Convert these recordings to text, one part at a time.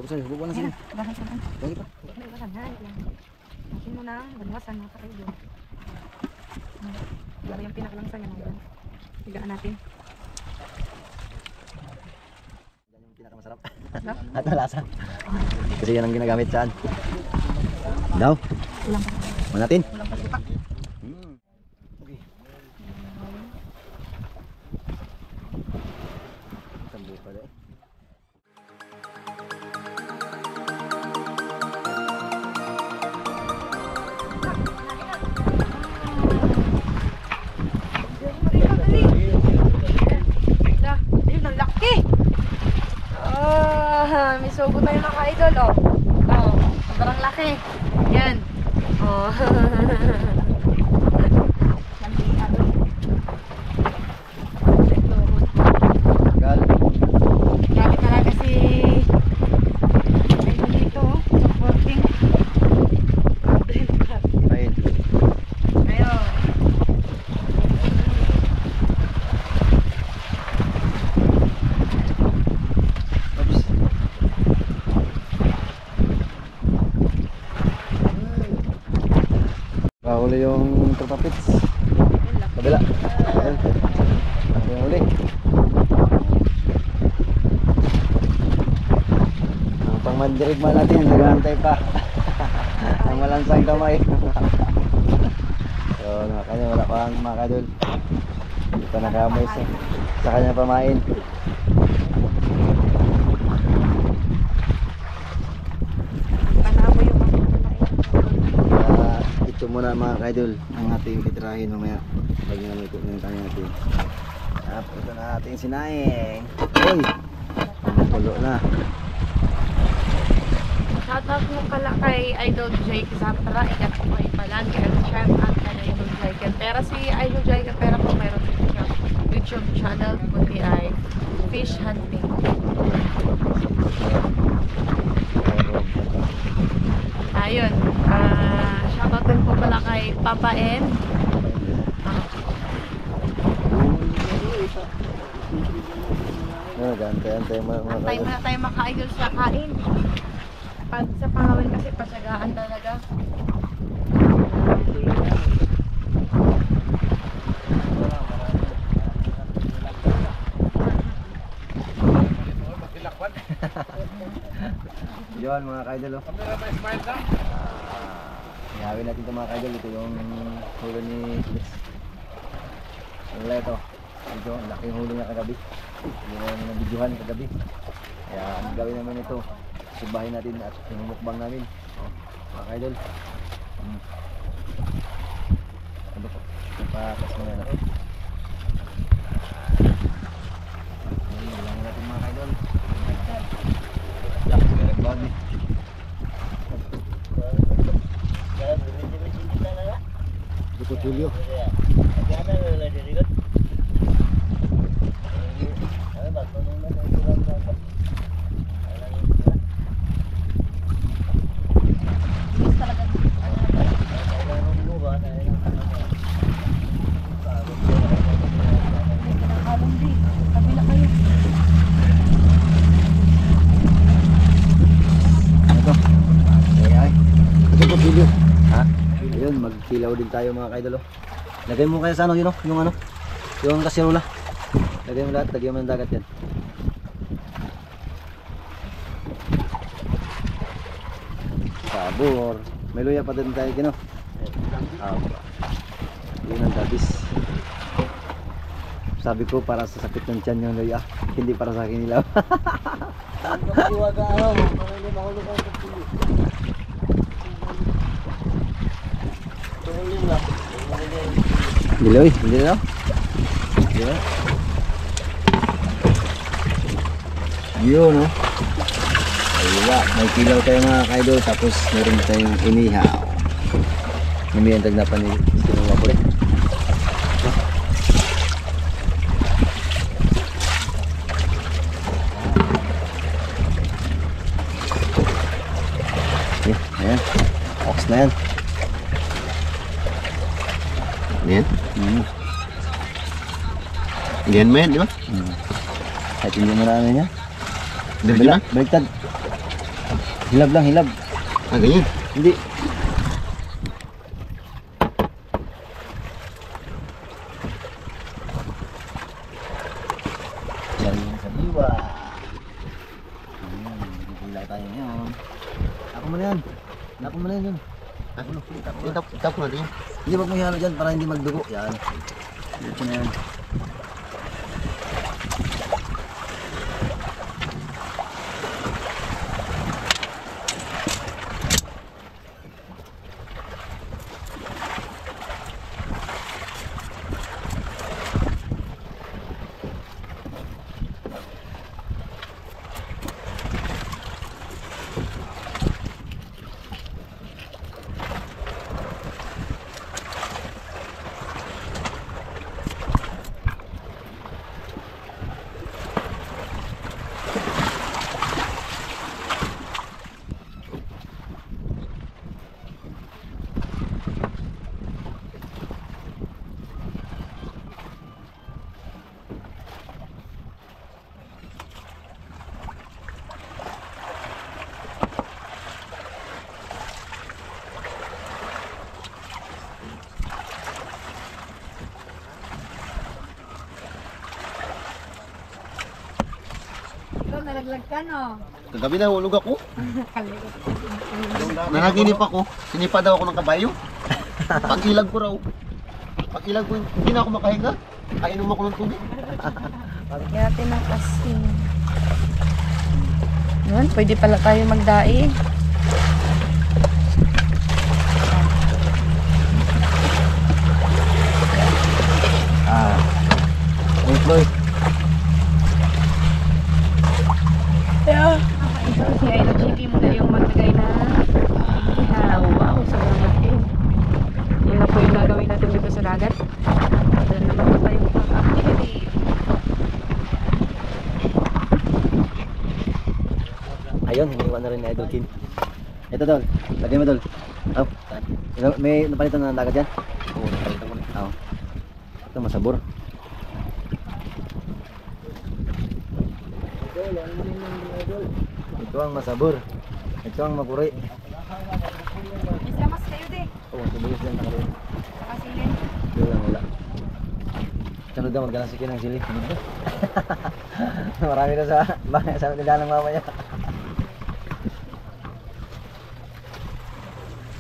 Bubuan na sila. Lagi pa. Akin mo na, banwasan mga ka-idol. Lalo yung pinakalangsa niya mga. Higaan natin. Yan yung pinakamasarap. At malasa. Kasi yan ang ginagamit saan. Daw. Ulang pa. Manatin. Ulang pa sipa. Okay. Tambo pa rin. May sugo tayo mga ka-idol, oh. Oh, sobrang laki. Yan. Oh. Gamit talaga si idol dito, oh. Supporting. Ayun. Ayun. Huli yung trapapits. Kabila. Ayun. Ako yung huli. Ang pangmandirigma natin, nag-aantay pa. Ang malansang kamay. So, kanya wala pa ang mga kadol. Hindi pa nakamoy sa kanya pamain. Ito muna mga kaidol ang ating titirahin mamaya pag naluto na yung kanya natin. Ito na ating sinaing. Uy! Pulo na. Shoutout mo pala kay Idol Jay Kisapara. Ikat po kayo pala kay Chef at kay Idol Jay Pera. Si Idol Jay Pera po mayroon siya YouTube channel kundi ay Fish Hunting. Ayun. Shoutout din po pala kay Papa N. Antay mo mga Antay kaidol. muna tayo maka-idol sa kain. Pag sa pangawin kasi pasyagaan talaga. Yun mga kaidol. Ihawin natin ito mga kaidol. Ito yung hulo ni Felix. Ang ito. Ito, ang laking hulo niya kagabi. Hindi namin nabidyohan kagabi. Kaya ang gawin namin ito, subahin natin at mukbang namin. Mga kaidol. Ano po? Patas mo na. Bilangin natin mga kaidol. Babi. Dukot Julio. Magkilaw din tayo mga kaidol. Lagay mo kaya sa ano yun, yung ano, yung kasirola. Lagay mo lahat, lagay mo ng dagat yan. Sabor. May luya pa din tayo kino. Yun ang dabis. Sabi ko para sa sakit ng tiyan yung luya, hindi para sa akin ilaw. Diloy, hindi na. Yeah. Yun, no? Ayun, may kilaw tayo mga kaidol, tapos meron tayong inihaw. Hindi yung tagnapan ni Sinunga po rin. Ayan, ox na yan. Yan? Yan man, di ba? Kahit hindi mo na ano niya. Diretso na? Baliktad. Hilab lang, hilab. Ah, ganyan. Hindi. Yan yung sa diwa. Magkikila tayo ngayon. Ako mo na yan. Ako mo na yan yun. Tap ko na din. Hindi, wag mo ihalo dyan para hindi magdugo. Yan. Dito na yan. Ikaw, nalaglag ka, no? Kagabi nahulog ako. Nanaginip ako. Sinipa daw ako ng kabayo. Pag-ilag ko raw. Pag-ilag ko, hindi na ako makahinga. Kainom ako ng tubig. Kaya tinakasin. Yan, pwede pala tayo magdaing. Floyd. Yeah. Ito si Idol JP muna yung maglagay na wow, sobrang laki. Yan na po yung gagawin natin dito sa dagat. Then naman po tayong activity. Ayun, hiniwan na rin ni Idol Kim. Ito Dol, lagay mo Dol. Oh, may napalitan na ng dagat dyan? Oo, nakalitan ko na. Oo. Ito masabor. Ito ang masabor. Ito ang makuri. May samas kayo de. Oo, tubulis lang nakalun. Kasilin. Ito lang wala. Sunod daw, magkalasiki ng sili. Sunod daw. Marami na sa tindahan ng mamaya.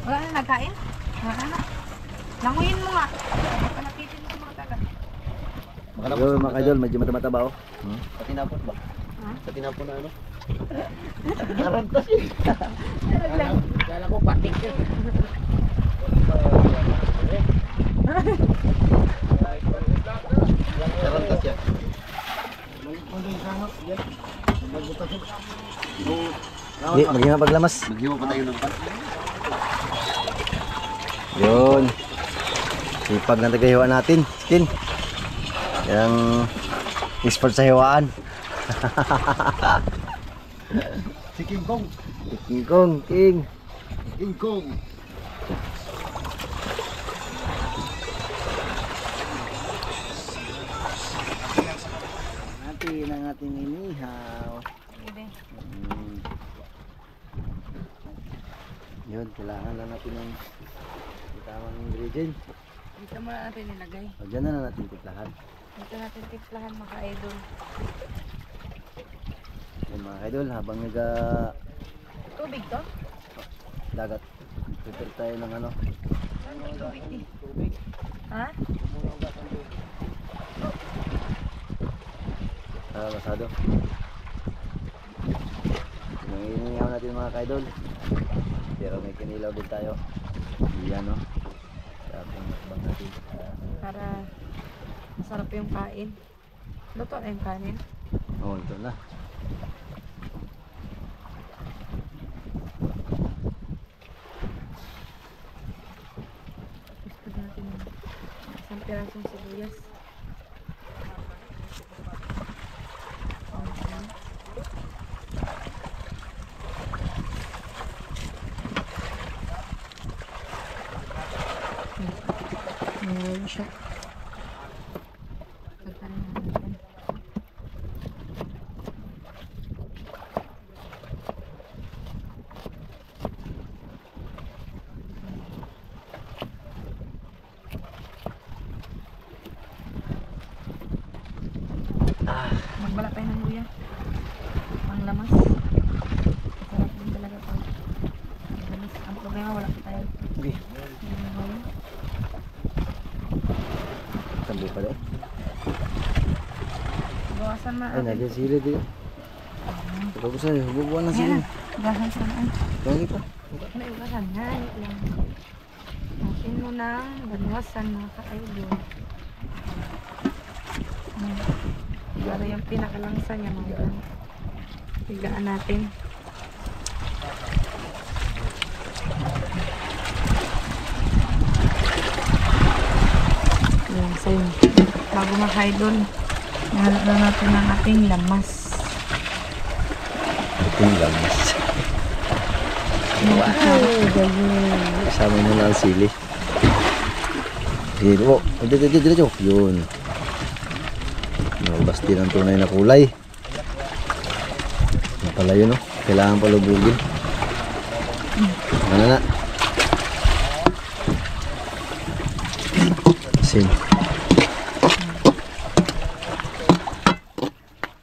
Wala na nagkain? Wala na. Languyin mo nga. Panapitin mo mga taga. Yun mga kaidol, medyo mata-mata ba oh? Sa tinapon ba? Ha? Sa tinapon na ano? Narantas eh. Kala ko patik yun. Narantas yan. Hindi, maging paglamas. Maghiwa pa tayo ng pan. Yun. Sipag na tagahiwaan natin. Skin. Yan expert sa hiwaan. Si King Kong. King Kong, King. King Kong. Natin ang ating inihaw. Sige. Yun, kailangan lang natin ng tamang ingredient. Dito muna natin nilagay. O, dyan na natin tiplahan. Dito natin timplahan mga idol. Yan mga idol, habang naga Tubig to? dagat, prepare tayo ng ano. Saan may tubig di? Ha? Basado. Yung inihaw natin mga kaidol. Pero may kinilaw din tayo. Yan no. Sa ating makbang natin. Para masarap yung kain. Luto na yung kanin. Oo, ito na. Gusto natin yung isang pirasong sibuyas. Meron siya. Pagkain natin. Wala tayo ng luya. Ang lamas. Sarap din talaga ito. Ang lamas. Ang problema, wala pa tayo. Okay. Sambil pala eh. Bawasan na. Ay, nagyan sila din. Tapos na, hububuan na sila. Gahan sa naan. Lagi pa. May ugahan na. Lang. Natin mo na. Bawasan mga ka-idol. Para yung pinakalangsa niya mga ganun. Higaan natin. Ayan, sa'yo. Bago mga-idol, nahalap na natin ang ating lamas. Ito yung lamas. Kasama mo na ang sili. Sige po. Dito. Yun. Nalabas din ang tunay na kulay. Yan pala yun, no? Kailangan palubugin. Ano na? Asin.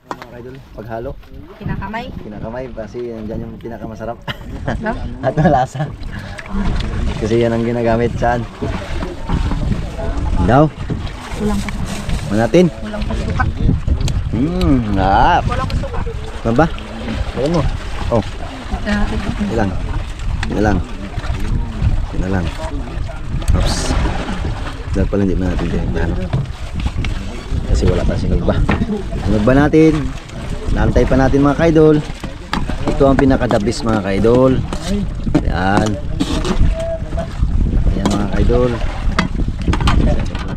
Mga kaidol, paghalo. Kinakamay. Kasi yan yung pinakamasarap. No? At malasa. Kasi yan ang ginagamit saan? Daw. Kulang pa. Manatin. Kulang pa suka. Ngap. Kulang pa suka. Ano ba? Ayan mo. Oh, ilang. Ilang. Oops. Dahil pala hindi na natin tinignan. Kasi wala pa sinugba. Sinugba natin. Naantay pa natin mga kaidol. Ito ang pinakadabis mga kaidol. Ayan. Ayan mga kaidol.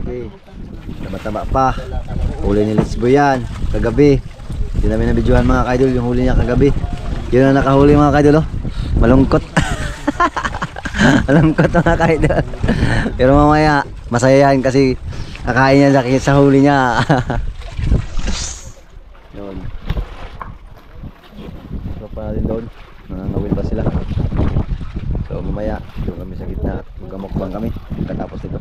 Okay. Taba-taba pa. Huli ni Lisbo yan. Kagabi. Hindi namin nabidyohan mga kaidol yung huli niya kagabi. Yun ang nakahuli mga kaidol. Oh. Malungkot. Malungkot mga kaidol. Pero mamaya masaya yan kasi kakain niya sa huli niya. Yun. So pa natin doon. Nangangawin pa sila. So mamaya doon kami sa gitna. Magkamukbang kami. Katapos nito.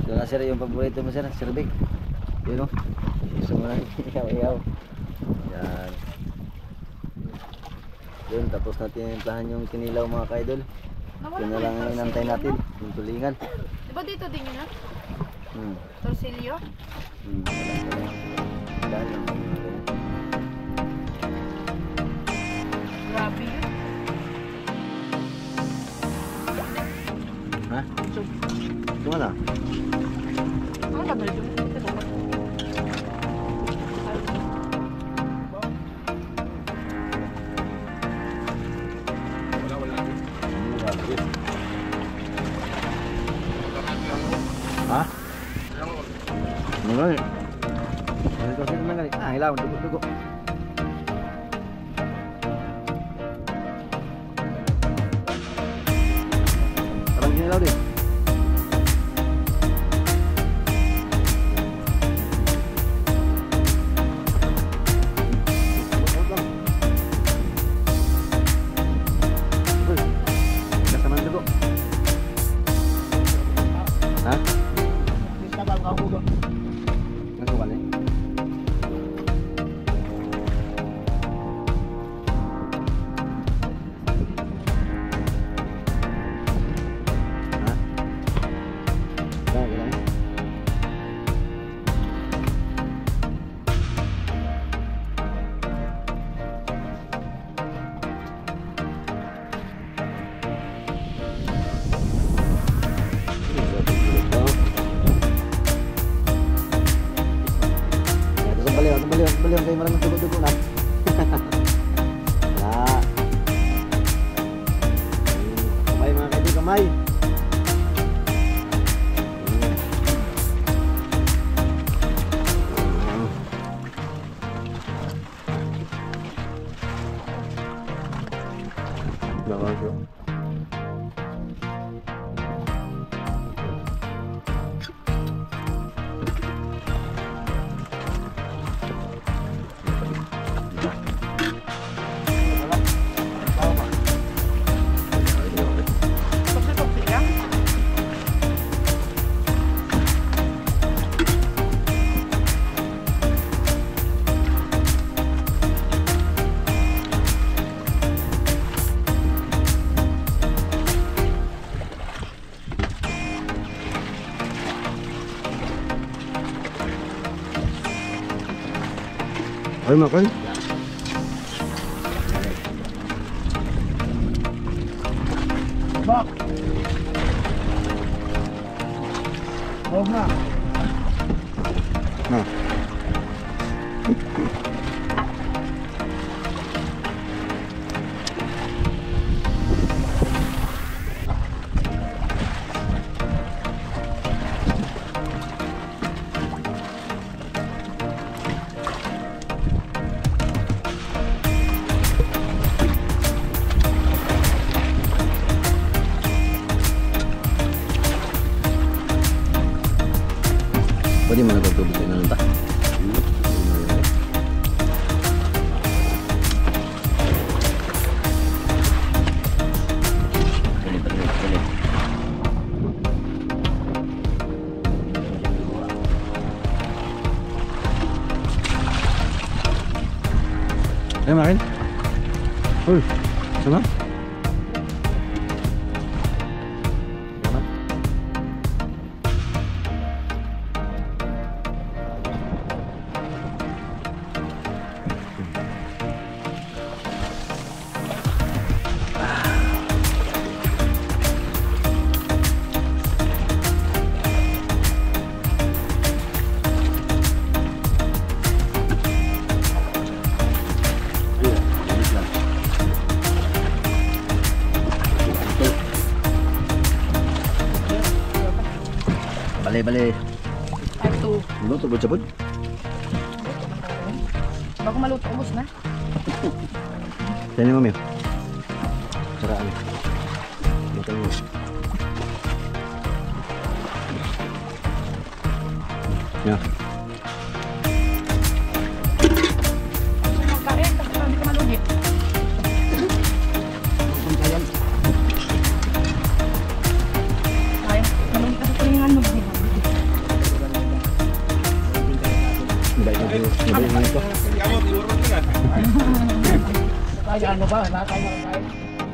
Doon na sir yung paborito mo sir. Sir Big. Yun o. Gusto mo na iyaw. Yan. Yun, tapos natin implahan yung kinilaw mga kaidol. Yun na lang inantay natin. Yung tulingan. Diba dito din yun ha? Hmm. Torsilyo? Dahil lang. Grabe yun. Ha? Ito na. Ano na ba yun? Ha? Ano nga eh? Ano ito sila naman galing? Ah, hilaw, dugo. Parang hilaw din. Kasamaan dugo. Ha? Nasukan eh. Ha? Kailangan. Baliw kayo maraming dugo-dugo na. Wala. Kamay mga kaibigan, kamay. Bawang ko. Ay, makan. Bak! Huwag na. Ha. Pwede mo nagtutubig na lang ta. Ayo makan. Uy, sama? Bale. Part 2. Luto ba sabon? Bago maluto, ubos na. Yan yung mami. Saraan. Makan mo. Ya. Magkain, tapos hindi ka malugi. Ayun, malugi ka sa tulingan mo. Baik na ito. Kaya ano ba? Nakakaya ka kain?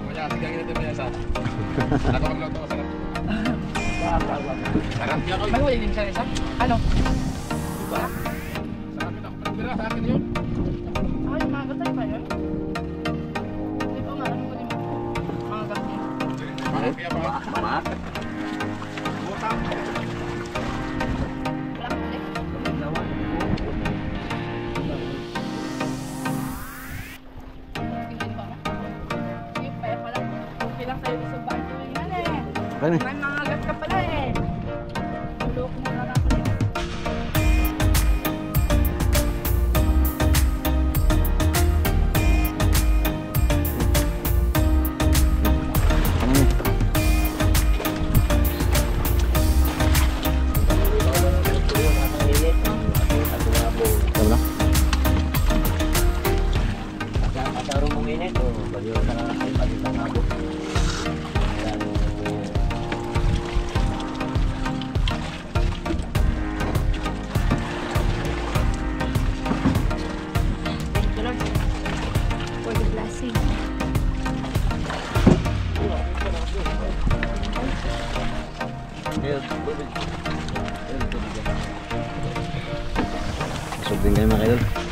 Kaya sige kita biasa. Ako magluto ko sarap. Sarap niya ko. May huli din siya isa? Ano? Sarap ito. Pagkira sa akin yun. Ay, mga gatay pa yun? Ito nga, ano huli mo? Mga gatay. Kaya pa. Mama. Butang. Wala ka huli. Tingin ba? Yung paya pala. Okay lang tayo sa banyo yan eh. Ano? May mga agat ka pala eh. Luloko mo na ako eh. Tama na? Kasarong mong init. Baliw na ay palitan na ako. Thank you, Lord, for the blessing. Busog din kayo mga kaidol.